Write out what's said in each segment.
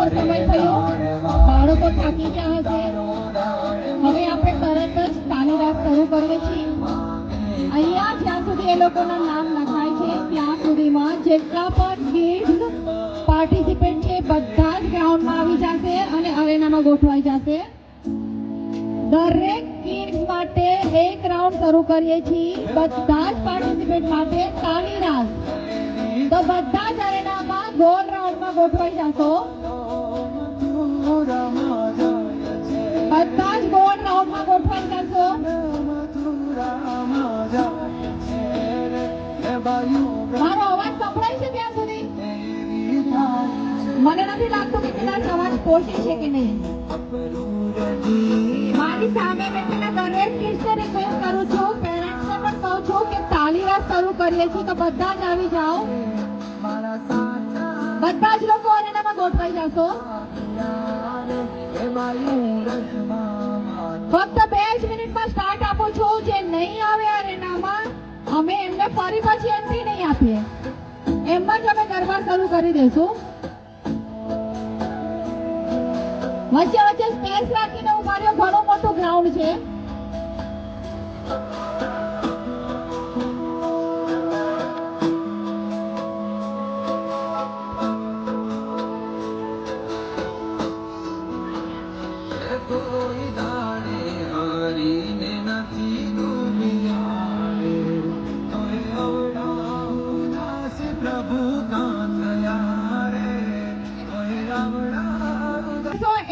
બરાબર સમય થયો, બાળકો થાકી ગયા હશે. હવે આપણે તરત જ તાલી રાસ શરૂ કરીએ છીએ. અહીંયા જ્યાં સુધી એ લોકોના નામ લખાય છે ત્યાં સુધીમાં જેટલા પણ કિડ્સ પાર્ટિસિપેન્ટ છે બધા જ ગ્રાઉન્ડમાં આવી જશે અને અરેનામાં ગોઠવાઈ જશે. દરેક કિડ્સ માટે એક રાઉન્ડ શરૂ કરીએ છીએ. બધા જ પાર્ટિસિપેન્ટ માટે તાલી રાસ. તો બધા જ અરેનામાં ગોળ રાઉન્ડમાં ગોઠવાઈ જશો. બધા જ ગોળ રાઉન્ડમાં ગોઠવાઈ જશો. મારો અવાજ સંભળાય છે ત્યાં સુધી? મને નથી લાગતું કે કદાચ અવાજ પહોંચે છે કે નહીં. મારી સામે બેઠેલા દરેક કિડ્સને રિક્વેસ્ટ કરું છું, પેરેન્ટ્સને પણ કહું છું કે તાલી રાસ શરૂ કરીએ છીએ તો બધા જ આવી જાઓ. બધા જ લોકો અરેનામાં ગોઠવાઈ જશો. ફક્ત 2 જ મિનિટમાં સ્ટાર્ટ આપું છું. જે નહીં આવે અરેનામાં અમે એમને ફરી પછી એન્ટ્રી નહીં આપીએ, એમ જ અમે ગરબા શરૂ કરી દઈશું. વચ્ચે વચ્ચે સ્પેસ રાખીને ઉભા રહ્યો. ઘણું મોટું ગ્રાઉન્ડ છે.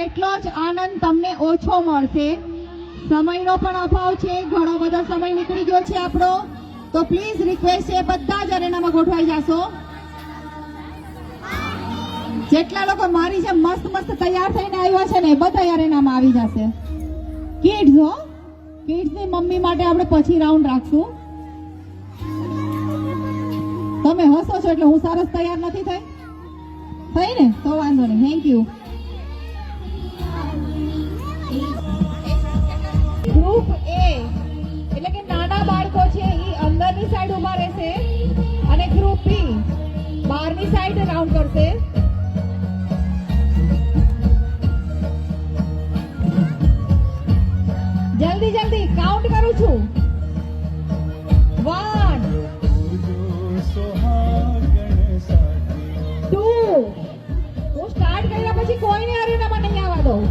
એટલો જ આનંદ તમને ઓછો મળશે. સમયનો પણ અભાવ છે, ઘણો બધો સમય નીકળી ગયો છે આપણો. તો પ્લીઝ રિક્વેસ્ટ છે બધા જ અરેનામાં ગોઠવાઈ જશો. જેટલા લોકો મારી જેમ મસ્ત મસ્ત તૈયાર થઈને આવ્યા છે ને એ બધા અરેનામાં આવી જશે. કિડ્સ હો, કિડ્સની મમ્મી માટે આપણે પછી રાઉન્ડ રાખશું. તમે હસો છો એટલે હું સરસ તૈયાર નથી થઈ ને? તો વાંધો નહીં, થેન્ક યુ. ગ્રુપ એ એટલે કે નાના બાળકો છે એ અંદરની સાઈડ ઉભા રહેશે અને ગ્રુપ બી બહારની સાઈડ રાઉન્ડ કરશે. જલ્દી જલ્દી કાઉન્ટ કરું છું. 1 2 હું સ્ટાર્ટ કર્યા પછી કોઈને અરેનામાં નહીં આવવા દઉં.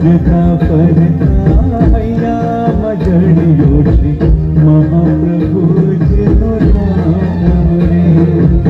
પરતા પરતા હૈયા મજડ્યું